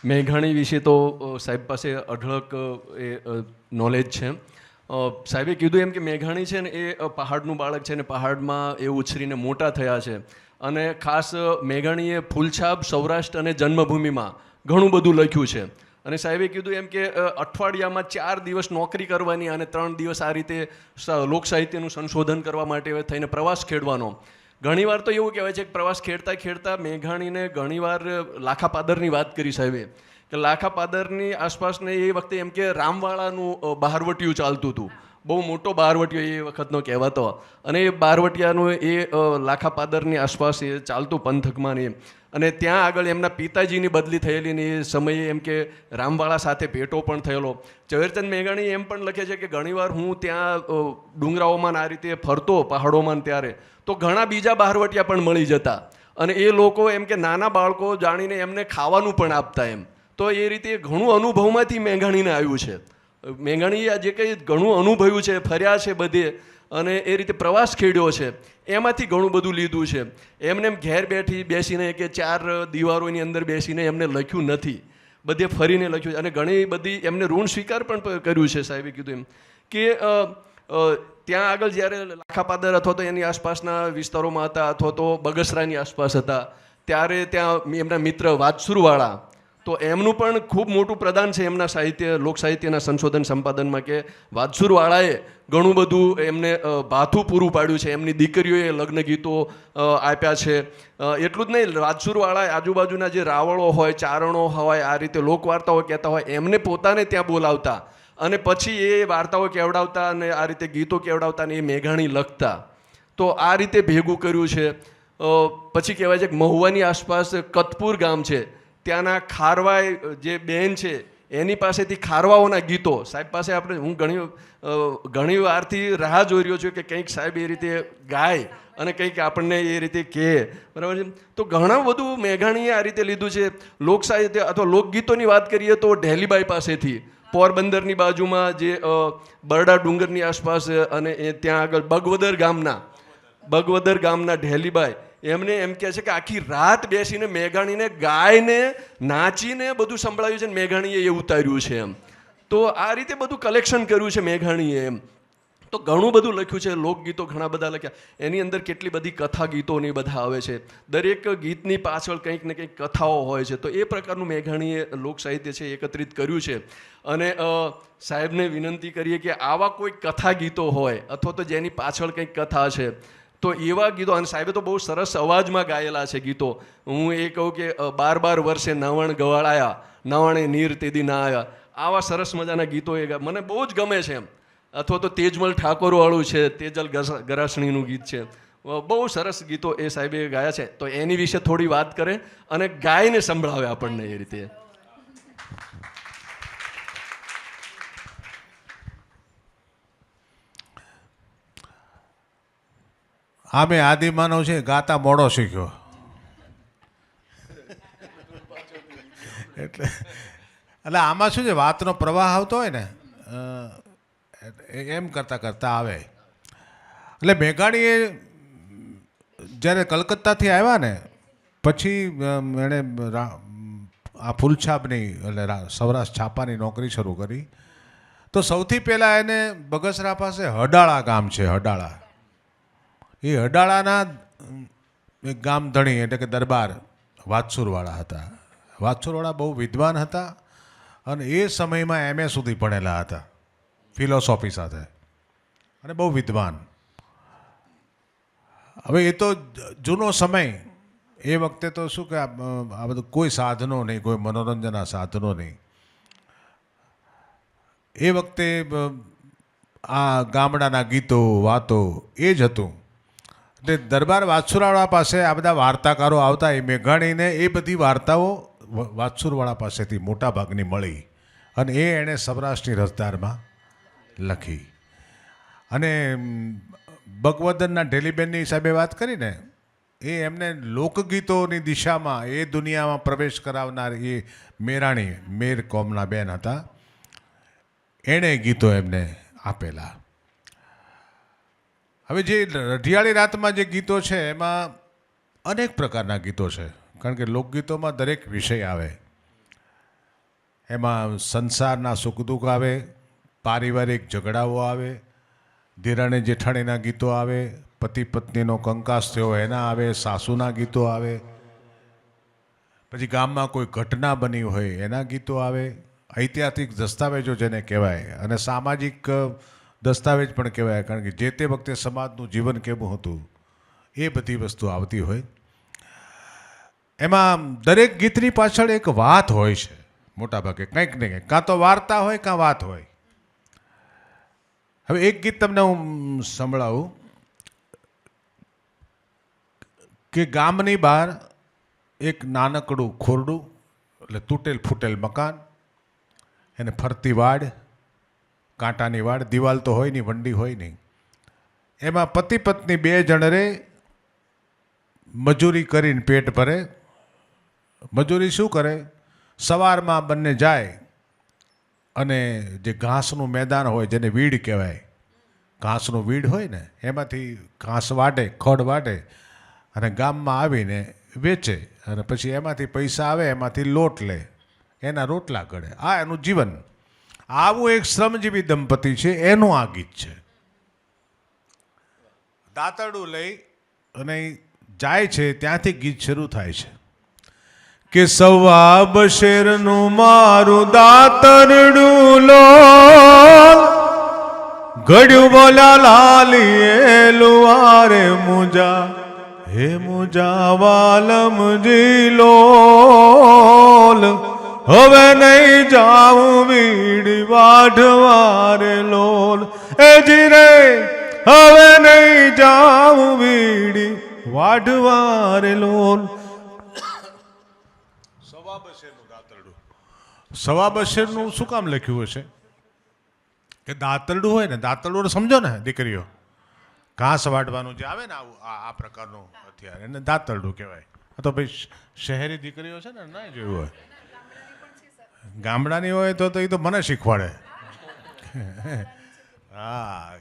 મેઘાણી વિશે તો સાહેબ પાસે અઢળક નોલેજ છે. સાહેબે કીધું એમ કે મેઘાણી છે ને એ પહાડનું બાળક છે ને પહાડમાં એ ઉછરીને મોટા થયા છે. અને ખાસ મેઘાણીએ ફૂલછાપ, સૌરાષ્ટ્ર અને જન્મભૂમિમાં ઘણું બધું લખ્યું છે. અને સાહેબે કીધું એમ કે અઠવાડિયામાં 4 દિવસ નોકરી કરવાની અને 3 દિવસ આ રીતે લોકસાહિત્યનું સંશોધન કરવા માટે થઈને પ્રવાસ ખેડવાનો. ઘણીવાર તો એવું કહેવાય છે કે પ્રવાસ ખેડતા ખેડતા મેઘાણીને ઘણીવાર લાખાપાદરની વાત કરી સાહેબે, કે લાખાપાદરની આસપાસને એ વખતે એમ કે રામવાળાનું બહારવટિયું ચાલતું હતું. બહુ મોટો બહારવટિયો એ વખતનો કહેવાતો. અને એ બહારવટિયાનું એ લાખાપાદરની આસપાસ એ ચાલતું પંથકમાં ને. અને ત્યાં આગળ એમના પિતાજીની બદલી થયેલી ને એ સમયે એમ કે રામવાળા સાથે ભેટો પણ થયેલો. ઝવેરચંદ મેઘાણી એમ પણ લખે છે કે ઘણીવાર હું ત્યાં ડુંગરાઓમાં આ રીતે ફરતો પહાડોમાં ત્યારે તો ઘણા બીજા બહારવટિયા પણ મળી જતા. અને એ લોકો એમ કે નાના બાળકો જાણીને એમને ખાવાનું પણ આપતા એમ. તો એ રીતે ઘણું અનુભવમાંથી મેઘાણીને આવ્યું છે. મેઘાણીએ જે કંઈ ઘણું અનુભવ્યું છે, ફર્યા છે બધે, અને એ રીતે પ્રવાસ ખેડ્યો છે, એમાંથી ઘણું બધું લીધું છે. એમને એમ ઘેર બેસીને કે 4 દિવારોની અંદર બેસીને એમને લખ્યું નથી, બધે ફરીને લખ્યું છે. અને ઘણી બધી એમને ઋણ સ્વીકાર પણ કર્યું છે. સાહેબે કીધું એમ કે ત્યાં આગળ જ્યારે લાખાપાદર અથવા તો એની આસપાસના વિસ્તારોમાં હતા અથવા તો બગસરાની આસપાસ હતા ત્યારે ત્યાં એમના મિત્ર વાછુરવાળા, તો એમનું પણ ખૂબ મોટું પ્રદાન છે એમના સાહિત્ય, લોકસાહિત્યના સંશોધન સંપાદનમાં, કે વાછુરવાળાએ ઘણું બધું એમને ભાથું પૂરું પાડ્યું છે. એમની દીકરીઓએ લગ્ન ગીતો આપ્યા છે. એટલું જ નહીં, વાછુરવાળાએ આજુબાજુના જે રાવળો હોય, ચારણો હોય, આ રીતે લોકવાર્તાઓ કહેતા હોય, એમને પોતાને ત્યાં બોલાવતા અને પછી એ વાર્તાઓ કેવડાવતા અને આ રીતે ગીતો કેવડાવતા અને એ મેઘાણી લખતા. તો આ રીતે ભેગું કર્યું છે. પછી કહેવાય છે કે મહુવાની આસપાસ કતપુર ગામ છે, ત્યાંના ખારવાઈ જે બેન છે એની પાસેથી ખારવાઓના ગીતો સાહેબ પાસે આપણે, હું ઘણી વારથી રાહ જોઈ રહ્યો છું કે કંઈક સાહેબ એ રીતે ગાય અને કંઈક આપણને એ રીતે કહે, બરાબર છે. તો ઘણું બધું મેઘાણીએ આ રીતે લીધું છે. લોકસાહિત્ય અથવા લોકગીતોની વાત કરીએ તો ઢેલીબાઈ પાસેથી, પોરબંદરની બાજુમાં જે બરડા ડુંગરની આસપાસ અને એ ત્યાં આગળ બગવદર ગામના ઢેલીબાઈ, એમને એમ કહે છે કે આખી રાત બેસીને મેઘાણીને ગાયને નાચીને બધું સંભળાવ્યું છે ને મેઘાણીએ એ ઉતાર્યું છે એમ. તો આ રીતે બધું કલેક્શન કર્યું છે મેઘાણીએ એમ. તો ઘણું બધું લખ્યું છે. લોકગીતો ઘણા બધા લખ્યા. એની અંદર કેટલી બધી કથા ગીતો ને બધા આવે છે. દરેક ગીતની પાછળ કંઈક ને કંઈક કથાઓ હોય છે. તો એ પ્રકારનું મેઘાણીએ લોકસાહિત્ય છે એકત્રિત કર્યું છે. અને સાહેબને વિનંતી કરીએ કે આવા કોઈ કથા ગીતો હોય અથવા તો જેની પાછળ કંઈક કથા છે તો એવા ગીતો, અને સાહેબે તો બહુ સરસ અવાજમાં ગાયેલા છે ગીતો. હું એ કહું કે 12 વર્ષે નવણ ગવાળાયા, નવણે નીર તેદી ના આવ્યા, આવા સરસ મજાના ગીતો એ મને બહુ જ ગમે છે એમ. અથવા તો તેજમલ ઠાકોરવાળું છે, તેજલ ગરાસણીનું ગીત છે, બહુ સરસ ગીતો એ સાહેબે ગાયા છે. તો એની વિશે થોડી વાત કરે અને ગાયને સંભળાવે આપણને એ રીતે. આ મેં આદિમાનવ છે ગાતા મોડો શીખ્યો એટલે આમાં શું છે, વાતનો પ્રવાહ આવતો હોય ને એમ કરતાં કરતાં આવે. એટલે મેઘાણીએ જ્યારે કલકત્તાથી આવ્યા ને પછી એણે આ ફૂલછાપની એટલે સૌરાષ્ટ્ર છાપાની નોકરી શરૂ કરી. તો સૌથી પહેલાં એને બગસરા પાસે હડાળા ગામ છે, હડાળા, એ હડાળાના એક ગામ ધણી એટલે કે દરબાર વાછુરવાળા હતા. વાછુરવાળા બહુ વિદ્વાન હતા અને એ સમયમાં MA સુધી ભણેલા હતા ફિલોસોફી સાથે, અને બહુ વિદ્વાન. હવે એ તો જૂનો સમય, એ વખતે તો શું કે આ બધું કોઈ સાધનો નહીં, કોઈ મનોરંજનના સાધનો નહીં. એ વખતે આ ગામડાના ગીતો વાતો એ જ હતું. એટલે દરબાર વાછુરવાળા પાસે આ બધા વાર્તાકારો આવતા, એ મેઘાણીને એ બધી વાર્તાઓ વાછુરવાળા પાસેથી મોટા ભાગની મળી અને એ એણે સૌરાષ્ટ્રની રસધારમાં લખી. અને બગવદરના ઢેલીબેનની હિસાબે વાત કરીને, એ એમને લોકગીતોની દિશામાં એ દુનિયામાં પ્રવેશ કરાવનાર એ મેરાણી, મેર કોમના બેન હતા. એણે ગીતો એમને આપેલા. હવે જે રઢિયાળી રાતમાં જે ગીતો છે એમાં અનેક પ્રકારના ગીતો છે, કારણ કે લોકગીતોમાં દરેક વિષય આવે. એમાં સંસારના સુખ દુઃખ આવે, પારિવારિક ઝઘડાઓ આવે, દેરાણી જેઠાણીના ગીતો આવે, પતિ પત્નીનો કંકાસ થયો એના આવે, સાસુના ગીતો આવે, પછી ગામમાં કોઈ ઘટના બની હોય એના ગીતો આવે, ઐતિહાસિક દસ્તાવેજો જેને કહેવાય અને સામાજિક દસ્તાવેજ પણ કહેવાય, કારણ કે જે તે વખતે સમાજનું જીવન કેવું હતું એ બધી વસ્તુ આવતી હોય. એમાં દરેક ગીતની પાછળ એક વાત હોય છે, મોટાભાગે કંઈક ને કંઈક, કાં તો વાર્તા હોય કાં વાત હોય. હવે એક ગીત તમને હું સંભળાવું કે ગામની બહાર એક નાનકડું ખોરડું, એટલે તૂટેલ ફૂટેલ મકાન, એને ફરતી વાડ, કાંટાની વાડ, દિવાલ તો હોય નહીં, વંડી હોય નહીં. એમાં પતિ પત્ની બે જણ રે, મજૂરી કરીને પેટ ભરે. મજૂરી શું કરે? સવારમાં બંને જાય અને જે ઘાસનું મેદાન હોય, જેને વીડ કહેવાય, ઘાસનું વીડ હોય ને, એમાંથી ઘાસ વાટે, ખડ વાટે અને ગામમાં આવીને વેચે અને પછી એમાંથી પૈસા આવે, એમાંથી લોટ લે, એના રોટલા કરે. આ એનું જીવન. આવું એક શ્રમજીવી દંપતી છે, એનું આ ગીત છે. દાંતરડું લઈ અને જાય છે, ત્યાંથી ગીત શરૂ થાય છે કે સવા બશેરનું મારું દાંતરડું લો, ઘડ્યું બોલ્યા લાલીએ લુવારે મુજા, હે મુજા વાલમજી લોલ, હવે નહીં જાઉં વીડી વાઢવારે લોલ. એ જીરે હવે નહીં જાઉં વીડી વાઢવારે લોલ. સવા બશેરનું દાંતરડું. સવા બશેરનું શું કામ લખ્યું હશે? કે દાંતરડું હોય ને, દાંતરડું સમજો ને દીકરીઓ, ઘાસ વાટવાનું જે આવે ને, આવું આ પ્રકારનું હથિયાર, એને દાંતરડું કહેવાય. તો ભાઈ શહેરી દીકરીઓ છે ને, ના જોયું હોય, ગામડાની હોય તો એ તો મને શીખવાડે. હા,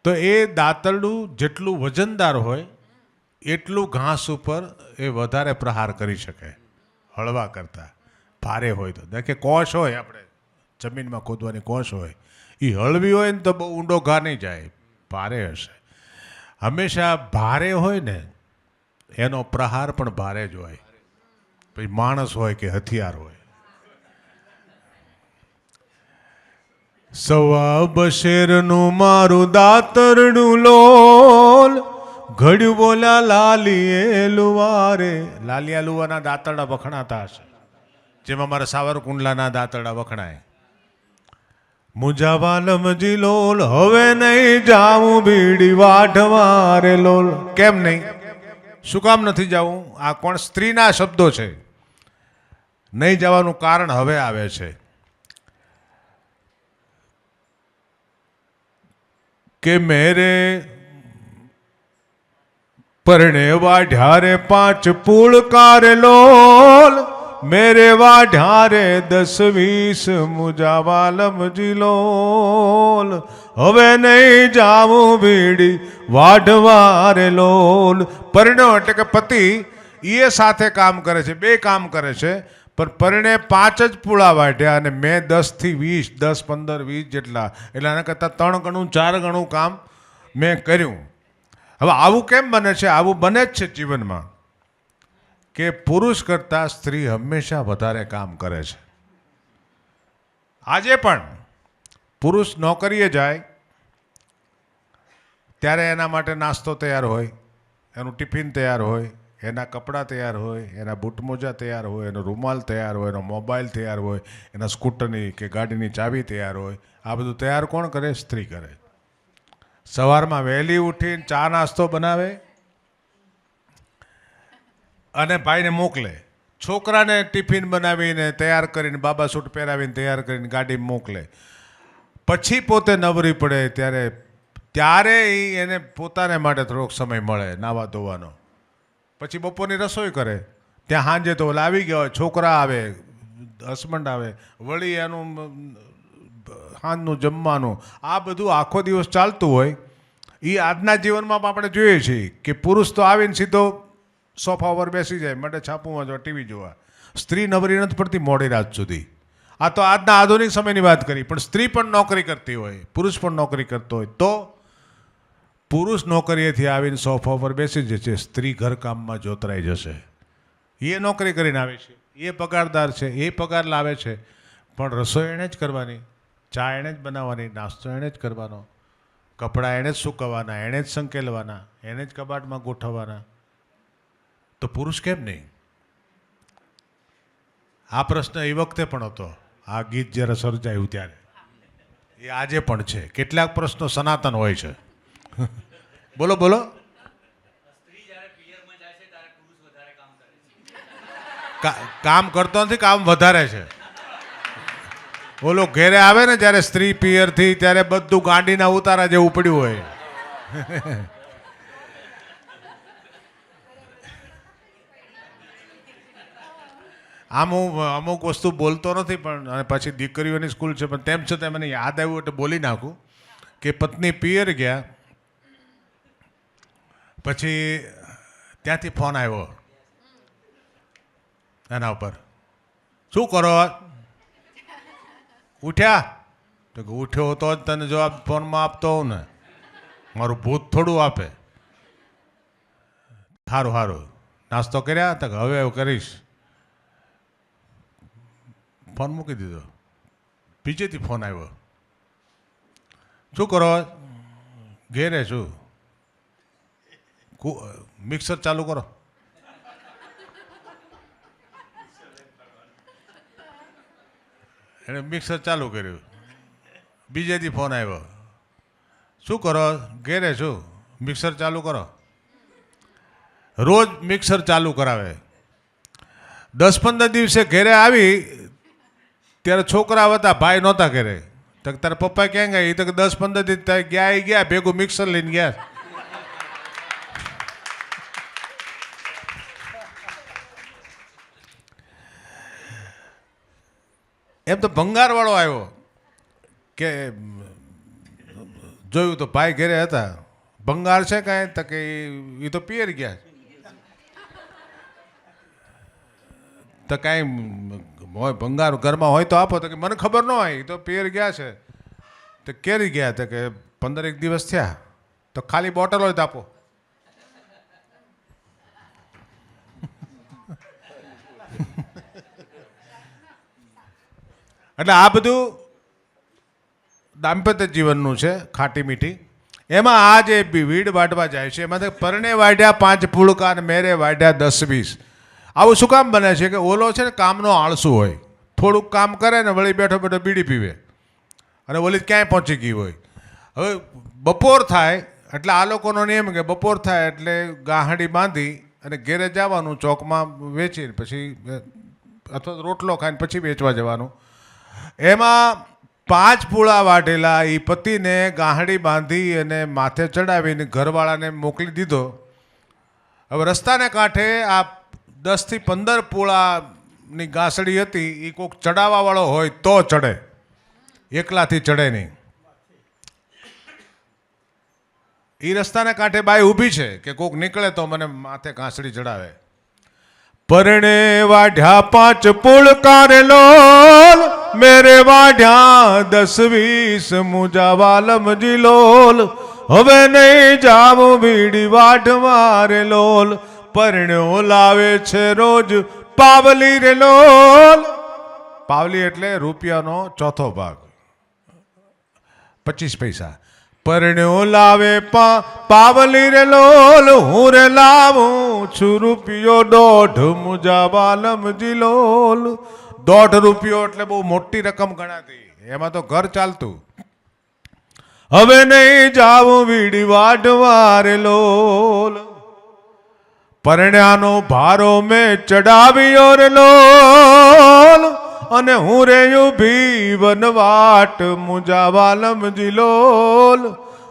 તો એ દાંતરડું જેટલું વજનદાર હોય એટલું ઘાસ ઉપર એ વધારે પ્રહાર કરી શકે, હળવા કરતા. ભારે હોય તો દેખે કોશ હોય, આપણે જમીનમાં ખોદવાની કોશ હોય, એ હળવી હોય ને તો બહુ ઊંડો ઘા નહીં જાય, ભારે હશે. હંમેશા ભારે હોય ને એનો પ્રહાર પણ ભારે જ હોય, પછી માણસ હોય કે હથિયાર હોય. સવા બશેરનું મારું દાંતરડું લોલ, ઘડ્યું બોલ્યા લાલીએ લુવારે. લાલિયા લુવાના દાંતરડા વખણાતા હશે, જેમાં મારા સાવરકુંડલાના દાંતરડા વખણાય. મુજા વાલમજી લોલ, હવે નહીં જાઉં બીડી વાઢવારે લોલ. કેમ નહીં? શું કામ નથી જાવું? આ કોણ? સ્ત્રીના શબ્દો છે. નહીં જવાનું કારણ હવે આવે છે કે મેરે પરણે વાઢ્યારે 5 પુળકાર લોલ, મેરે વાઢ્યારે 10-20 મુજા વાલમજી લોલ, હવે નહીં જાવું બીડી વાઢવારે લોલ. પરણ્યો એટલે કે પતિ એ સાથે કામ કરે છે, બે કામ કરે છે, પણ પરણે 5 જ પૂળા વાઢ્યા અને મેં 10 થી 20, 10, 15, 20 જેટલા, એટલે આના કરતાં 3 ગણું 4 ગણું કામ મેં કર્યું. હવે આવું કેમ બને છે? આવું બને જ છે જીવનમાં કે પુરુષ કરતાં સ્ત્રી હંમેશા વધારે કામ કરે છે. આજે પણ પુરુષ નોકરીએ જાય ત્યારે એના માટે નાસ્તો તૈયાર હોય, એનું ટિફિન તૈયાર હોય, એના કપડાં તૈયાર હોય, એના બૂટ મોજા તૈયાર હોય, એનો રૂમાલ તૈયાર હોય, એનો મોબાઈલ તૈયાર હોય, એના સ્કૂટરની કે ગાડીની ચાવી તૈયાર હોય. આ બધું તૈયાર કોણ કરે? સ્ત્રી કરે. સવારમાં વહેલી ઉઠીને ચા નાસ્તો બનાવે અને ભાઈને મોકલે. છોકરાને ટિફિન બનાવીને તૈયાર કરીને, બાબા સૂટ પહેરાવીને તૈયાર કરીને ગાડીમાં મોકલે. પછી પોતે નવરી પડે ત્યારે એને પોતાને માટે થોડોક સમય મળે નાવા ધોવાનો. પછી બપોરની રસોઈ કરે. ત્યાં સાંજે તો ઓલા આવી ગયા હોય, છોકરા આવે, હસબન્ડ આવે, વળી એનું સાંજનું જમવાનું, આ બધું આખો દિવસ ચાલતું હોય. એ આજના જીવનમાં આપણે જોઈએ છીએ કે પુરુષ તો આવીને સીધો સોફા ઉપર બેસી જાય, માટે છાપું વાંચવા, ટીવી જોવા. સ્ત્રી નવરી નથી પડતી મોડી રાત સુધી. આ તો આજના આધુનિક સમયની વાત કરી, પણ સ્ત્રી પણ નોકરી કરતી હોય, પુરુષ પણ નોકરી કરતો હોય, તો પુરુષ નોકરીએથી આવીને સોફા પર બેસી જશે, સ્ત્રી ઘરકામમાં જોતરાઈ જશે. એ નોકરી કરીને આવે છે, એ પગારદાર છે, એ પગાર લાવે છે, પણ રસોઈ એણે જ કરવાની, ચા એણે જ બનાવવાની, નાસ્તો એણે જ કરવાનો, કપડાં એણે જ સૂકવવાના, એણે જ સંકેલવાના, એણે જ કબાટમાં ગોઠવવાના. તો પુરુષ કેમ નહીં? આ પ્રશ્ન એ વખતે પણ હતો, આ ગીત જ્યારે સર્જાયું ત્યારે. એ આજે પણ છે. કેટલાક પ્રશ્નો સનાતન હોય છે. બોલો બોલો. કામ કરતો નથી, કામ વધારે છે. ઓલો ઘેરે આવે ને જ્યારે સ્ત્રી પિયરથી, ત્યારે બધું ગાંડીના ઉતારા જેવું પડ્યું હોય. આમ હું અમુક વસ્તુ બોલતો નથી, પણ અને પછી દીકરીઓની સ્કૂલ છે, પણ તેમ છતાં મને યાદ આવ્યું એટલે બોલી નાખું કે પત્ની પિયર ગયા પછી ત્યાંથી ફોન આવ્યો એના ઉપર, શું કરો? ઉઠ્યા? તો કે ઉઠ્યો તો જ તને જવાબ ફોનમાં આપતો હોઉં ને, મારું ભૂત થોડું આપે. સારું સારું, નાસ્તો કર્યા? તો હવે એવું કરીશ. ફોન મૂકી દીધો. બીજેથી ફોન આવ્યો, શું કરો? ઘેરે છું. મિક્સર ચાલુ કરો. એણે મિક્સર ચાલુ કર્યું. બીજેથી ફોન આવ્યો, શું કરો? ઘેરે છું. મિક્સર ચાલુ કરો. રોજ મિક્સર ચાલુ કરાવે. 10-15 દિવસે ઘેરે આવી ત્યારે છોકરા હતા, ભાઈ નહોતા ઘરે. તો તારા પપ્પા ક્યાં ગયા? એ તો 10-15 દિવસ ગયા ભેગું મિક્સર લઈને ગયા. એમ તો ભંગારવાળો આવ્યો કે જોયું તો ભાઈ ઘરે હતા. ભંગાર છે કાંઈ? તો કે એ તો પિયર ગયા. તો કાંઈ હોય ભંગાર ઘરમાં હોય તો આપો. તો કે મને ખબર ન હોય, તો પિયર ગયા છે. તો કેરી ગયા? તો કે 15 દિવસ થયા. તો ખાલી બોટલ હોય તો આપો. એટલે આ બધું દાંપત્ય જીવનનું છે, ખાટી મીઠી. એમાં આ જે વીડ વાટવા જાય છે, એમાં પરણે વાઢ્યા 5 પુળકા ને મેરે વાઢ્યા 10-20. આવું શું કામ બને છે? કે ઓલો છે ને કામનો આળસુ હોય, થોડુંક કામ કરે ને વળી બેઠો બેઠો બીડી પીવે, અને ઓલી ક્યાંય પહોંચી ગઈ હોય. હવે બપોર થાય એટલે આ લોકોનો નિયમ કે બપોર થાય એટલે ગાહડી બાંધી અને ઘેરે જવાનું, ચોકમાં વેચીને પછી અથવા રોટલો ખાઈને પછી વેચવા જવાનું. એમાં 5 પૂળા વાઢેલા એ પતિને ગાહડી બાંધી અને માથે ચડાવીને ઘરવાળાને મોકલી દીધો. હવે રસ્તાને કાંઠે આ 10 થી 15 પૂળાની ગાસડી હતી, એ કોઈક ચડાવવાવાળો હોય તો ચડે, એકલાથી ચડે નહીં. એ રસ્તાને કાંઠે બાઈ ઊભી છે કે કોઈક નીકળે તો મને માથે ગાસડી ચડાવે. પરણે વાઢ્યા 5 પુળકા રે લોલ, મેરે વાઢ્યા 10-20 મુજા વાલમજી લોલ. હવે નહીં જાવું બીડી વાઢવા રે લોલ, પરણ્યો લાવે છે રોજ પાવલી રે લોલ. પાવલી એટલે રૂપિયાનો ચોથો ભાગ, 25 પૈસા. પરણ્યો લાવે પાવલી રે લોલ, હું રે લાવું છું રૂપિયો 1.5 મુજા વાલમજી લોલ. 1.5 રૂપિયો એટલે બહુ મોટી રકમ ગણાતી, એમાં તો ઘર ચાલતું. હવે નહીં જાવું વીડી વાઢવા રે લોલ, પરણ્યાનો ભારો મેં ચડાવ્યો રે લોલ, અને હું રે ઊભી વનવાટ મુજા વાલમજી લોલ.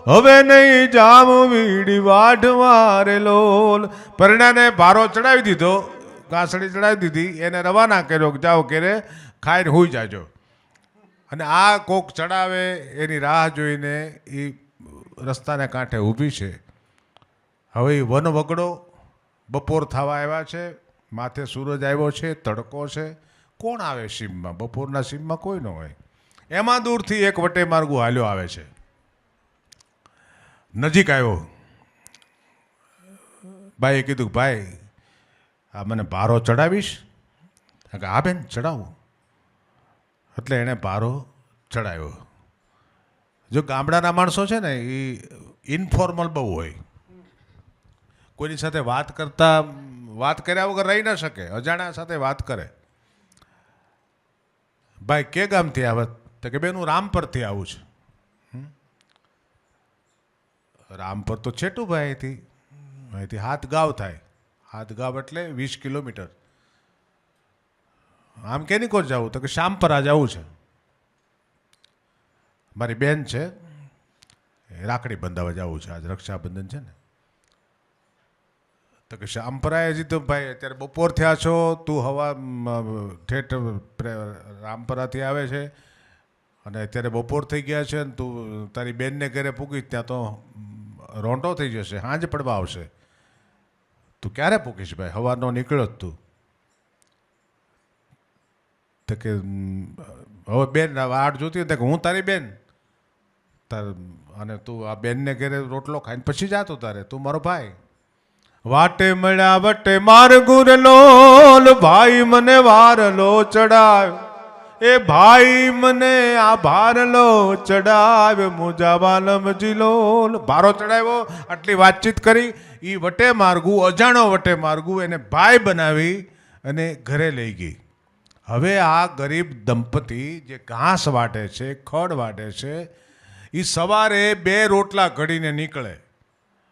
હવે નહીં જાવું વીડી વાઢવા રે લોલ. પરણ્યાને ભારો ચડાવી દીધો, ગાંસડી ચડાવી દીધી, એને રવાના કર્યો કે જાઓ ઘેરે ખાઈને હુઈ જાજો. અને આ કોક ચડાવે એની રાહ જોઈને એ રસ્તાને કાંઠે ઊભી છે. હવે એ વન વગડો બપોર થવા આવ્યા છે, માથે સૂરજ આવ્યો છે, તડકો છે, કોણ આવે સીમમાં? બપોરના સીમમાં કોઈ ન હોય. એમાં દૂરથી એક વટે માર્ગુ હાલ્યો આવે છે. નજીક આવ્યો, ભાઈએ કીધું કે ભાઈ આ મને ભારો ચડાવીશ? કે હા બેન ચડાવું. એટલે એણે ભારો ચડાવ્યો. જો ગામડાના માણસો છે ને એ ઇન્ફોર્મલ બહુ હોય, કોઈની સાથે વાત કર્યા વગર રહી ન શકે, અજાણ્યા સાથે વાત કરે. ભાઈ કે ગામથી આવે? તો કે બેન હું રામપરથી આવું છું. રામપર તો છેટું ભાઈ અહીંથી હાથગાંવ થાય. હાથગાંવ એટલે 20 કિલોમીટર. આમ કેની કોર જવું? તો કે શામપરા જવું છે, મારી બેન છે, રાખડી બંધાવવા જવું છે, આજ રક્ષાબંધન છે ને. તો કે શામપરાએ હજી તો ભાઈ અત્યારે બપોર થયા છો, તું હવા ઠેઠ રામપરાથી આવે છે અને અત્યારે બપોર થઈ ગયા છે ને તું તારી બેનને ઘરે પૂગીશ ત્યાં તો રોંઢો થઈ જશે, સાંજ પડવા આવશે. તું ક્યારે પૂગીશ ભાઈ? હવારનો નીકળ્યો જ તું. તો કે હવે બેન આડ જોતી હોય કે હું તારી બેન અને તું આ બેનને ઘરે રોટલો ખાઈને પછી જાતો તારે, તું મારો ભાઈ. વાટે મળ્યા વટે માર ગુરલોલ, ભાઈ મને વારલો ચડાવ્યો, એ ભાઈ મને આ ભારલો ચડાવ્યો, મુજા વાલમ જીલોલ. ભારો ચડાવ્યો, આટલી વાતચીત કરી. એ વટે માર્ગુ, અજાણો વટે માર્ગુ એને ભાઈ બનાવી અને ઘરે લઈ ગઈ. હવે આ ગરીબ દંપતી જે ઘાસ વાટે છે, ખડ વાટે છે, એ સવારે 2 રોટલા ઘડીને નીકળે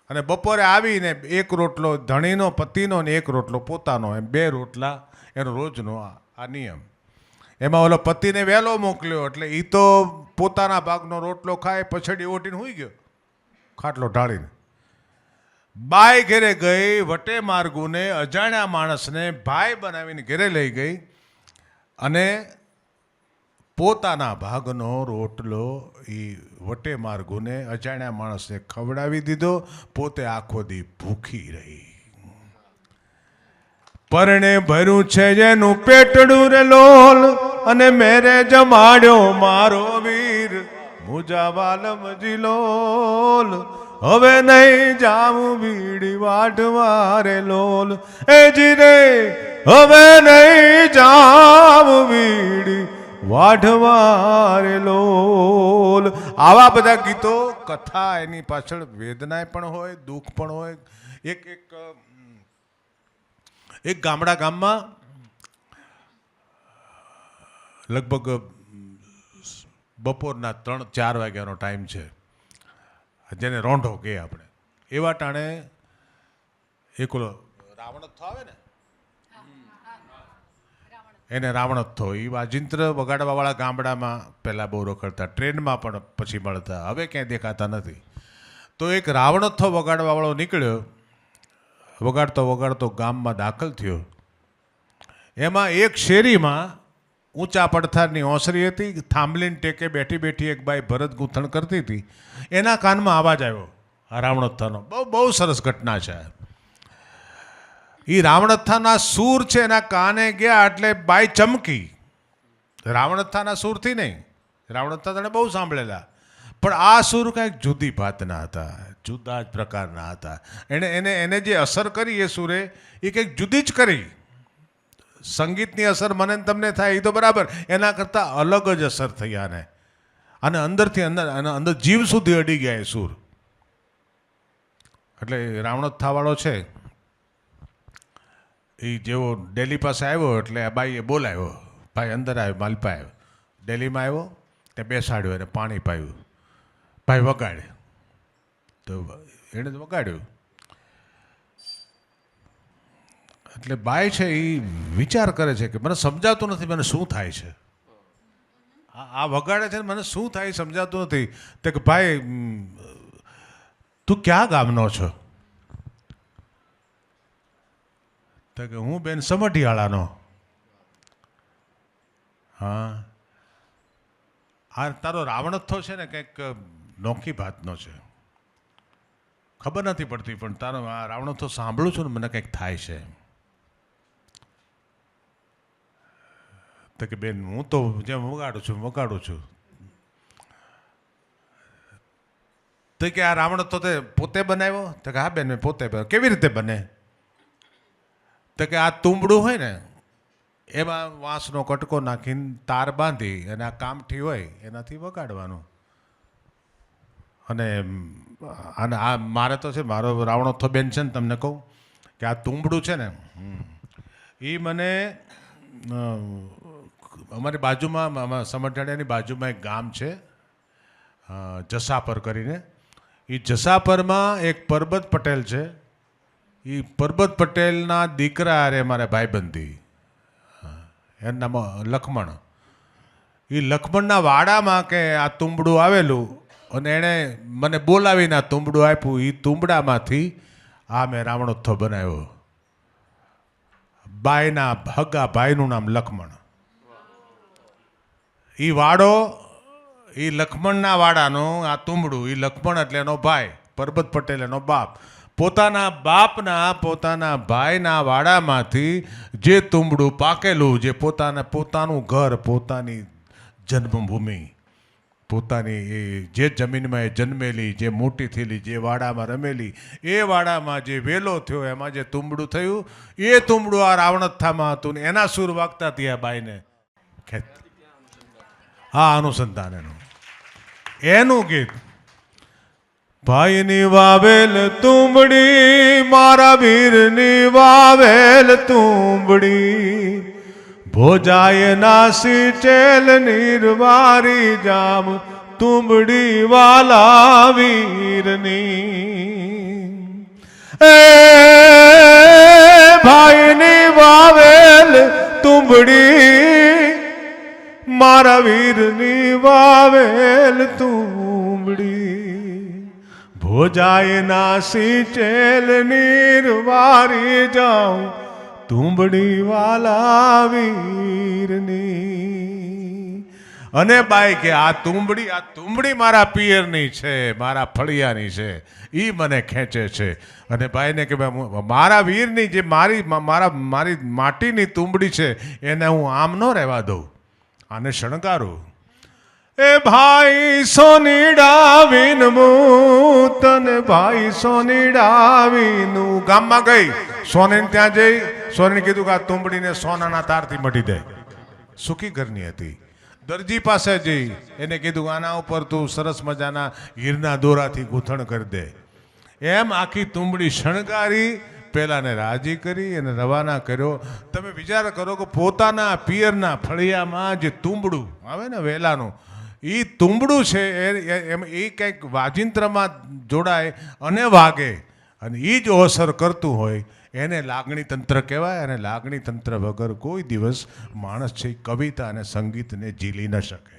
અને બપોરે આવીને 1 રોટલો ધણીનો પતિનો ને 1 રોટલો પોતાનો, એમ 2 રોટલા એનો રોજનો આ નિયમ. એમાં ઓલો પતિને વહેલો મોકલ્યો એટલે એ તો પોતાના ભાગનો રોટલો ખાય, પછડી ઓટીને સૂઈ ગયો ખાટલો ઢાળીને. બાઈ ઘરે ગઈ, વટે માર્ગુને અજાણ્યા માણસને ભાઈ બનાવીને ઘરે લઈ ગઈ અને પોતાના ભાગનો રોટલો એ વટે માર્ગુને અજાણ્યા માણસને ખવડાવી દીધો. પોતે આખો દી ભૂખી રહી. પરણે ભર્યું છે જેનું પેટડું રે લોલ, અને મેરે જમાડ્યો મારો વીર, મુજા વાલમ જીલોલ. હવે નહીં જાવું બીડી વાઢવા રે લોલ, એ જી રે હવે નહીં જાવું બીડી વાઢવા રે લોલ. આવા બધા ગીતો, કથા, એની પાછળ વેદના પણ હોય, દુઃખ પણ હોય. એક ગામમાં લગભગ બપોરના 3-4 વાગ્યાનો ટાઈમ છે, જેને રોંઢો કહે આપણે. એવા ટાણે એક ઓલો રાવણત્થો આવે ને, એને રાવણત્થો, એ વાજિંત્ર વગાડવાવાળા ગામડામાં પહેલાં બહુ રખડતા, ટ્રેનમાં પણ પછી મળતા, હવે ક્યાંય દેખાતા નથી. તો એક રાવણત્થો વગાડવાવાળો નીકળ્યો, વગાડતો વગાડતો ગામમાં દાખલ થયો. એમાં એક શેરીમાં ઊંચા પડથારની ઓસરી હતી, થાંભલીને ટેકે બેઠી બેઠી એક બાઈ ભરત ગૂંથણ કરતી હતી. એના કાનમાં અવાજ આવ્યો આ રાવણત્થાનો. બહુ સરસ ઘટના છે. એ રાવણત્થાના સૂર છે એના કાને ગયા એટલે બાઈ ચમકી. રાવણત્થાના સૂરથી નહીં, રાવણત્થા તને બહુ સાંભળેલા, પણ આ સૂર કાંઈક જુદી ભાતના હતા, જુદા જ પ્રકારના હતા. એને જે અસર કરી એ સૂરે, એ કંઈક જુદી જ કરી. સંગીતની અસર મને તમને થાય એ તો બરાબર, એના કરતાં અલગ જ અસર થઈ આને. અને અંદરથી અંદર જીવ સુધી અડી ગયા એ સૂર. એટલે રાવણત્થાવાળો છે એ જેવો ડેલી પાસે આવ્યો એટલે આ બાઈએ બોલાવ્યો, ભાઈ અંદર આવ્યો, માલપા આવ્યો. ડેલીમાં આવ્યો, ત્યાં બેસાડ્યો, એને પાણી પાયું. ભાઈ વગાડે તો એણે જ વગાડ્યું. એટલે બાઈ છે એ વિચાર કરે છે કે મને સમજાતું નથી, મને શું થાય છે. આ વગાડે છે મને શું થાય સમજાતું નથી. તો કે ભાઈ તું ક્યાં ગામનો છો? તો કે હું બેન સમઢિયાળાનો. હા, આ તારો રાવણત્થો છે ને કંઈક નોખી ભાતનો છે, ખબર નથી પડતી, પણ તારો આ રાવણત્થો સાંભળું છું ને મને કંઈક થાય છે. તો કે બેન હું તો જેમ વગાડું છું. તો કે આ રાવણ તો તે પોતે બનાવ્યો? તો કે હા બેન મેં પોતે બનાવ્યો. કેવી રીતે બને? તો કે આ તુંબડું હોય ને એમાં વાંસનો કટકો નાખીને તાર બાંધી અને આ કામઠી હોય એનાથી વગાડવાનું. અને આ મારે તો છે, મારો રાવણોત્થો બેન છે ને, તમને કહું કે આ તુંબડું છે ને એ મને અમારી બાજુમાં સમઢાળિયાની બાજુમાં એક ગામ છે જસાપર કરીને. એ જસાપરમાં એક પરબત પટેલ છે. એ પરબત પટેલના દીકરા અરે મારે ભાઈબંધી, એનું નામ લખમણ. એ લખમણના વાડામાં કે આ તુંબડું આવેલું અને એણે મને બોલાવીને આ તુંબડું આપ્યું. એ તુંબડામાંથી આ મેં રાવણોત્થવ બનાવ્યો. બાઈના હગા ભાઈનું નામ લખમણ. એ વાડો, એ લખમણના વાડાનો આ તુંબડું, એ લખમણ એટલે એનો ભાઈ, પરબત પટેલ એનો બાપ. પોતાના બાપના પોતાના ભાઈના વાડામાંથી જે તુંબડું પાકેલું, જે પોતાનું ઘર, પોતાની જન્મભૂમિ, પોતાની એ જે જમીનમાં એ જન્મેલી, જે મોટી થયેલી, જે વાડામાં રમેલી, એ વાડામાં જે વેલો થયો એમાં જે તુંબડું થયું, એ તુંબડું આ રાવણોત્થામાં હતું ને એના સુર વાગતા હતી આ બાઈને. હા, અનુસંધાન એનું ગીત. ભાઈની વાવેલ તુંબડી, મારા વીરની વાવેલ તુંબડી, ભોજાય નાસી ચેલ નિર્વારી જામ, તુંબડી વાલા વીરની. એ ભાઈની વાવેલ તુંબડી, મારા વીરની વાવેલ તુંબડી, ભોજાય નાસી ચેલ નિર્વારી જાઉં, તુંબડી વાલા વીરની. અને બાઈ કે આ તુંબડી મારા પિયરની છે, મારા ફળિયાની છે, એ મને ખેંચે છે. અને બાઈને કે મારા વીરની જે મારી માટીની તુંબડી છે એને હું આમ ન રહેવા દઉં, આને શણગારું. એ ભાઈ સોનીડાવીન તને ભાઈ સોનીડાવીનું. ગામમાં ગઈ સોનીને ત્યાં જઈ સોનીને કીધું કે આ તુંબડીને સોનાના તારથી મઢી દે. સુખી ઘરની હતી. દરજી પાસે જઈ એને કીધું આના ઉપર તું સરસ મજાના હીરના દોરાથી ગૂંથણ કરી દે. એમ આખી તુંબડી શણગારી, પેલાને રાજી કરી અને રવાના કર્યો. તમે વિચાર કરો કે પોતાના પિયરના ફળિયામાં જે તુંબડું આવે ને વેલાનું, એ તુંબડું છે એમ એ કંઈક વાજિંત્રમાં જોડાય અને વાગે અને એ જ અસર કરતું હોય એને લાગણી તંત્ર કહેવાય. અને લાગણી તંત્ર વગર કોઈ દિવસ માણસ છે કવિતા અને સંગીતને ઝીલી ન શકે.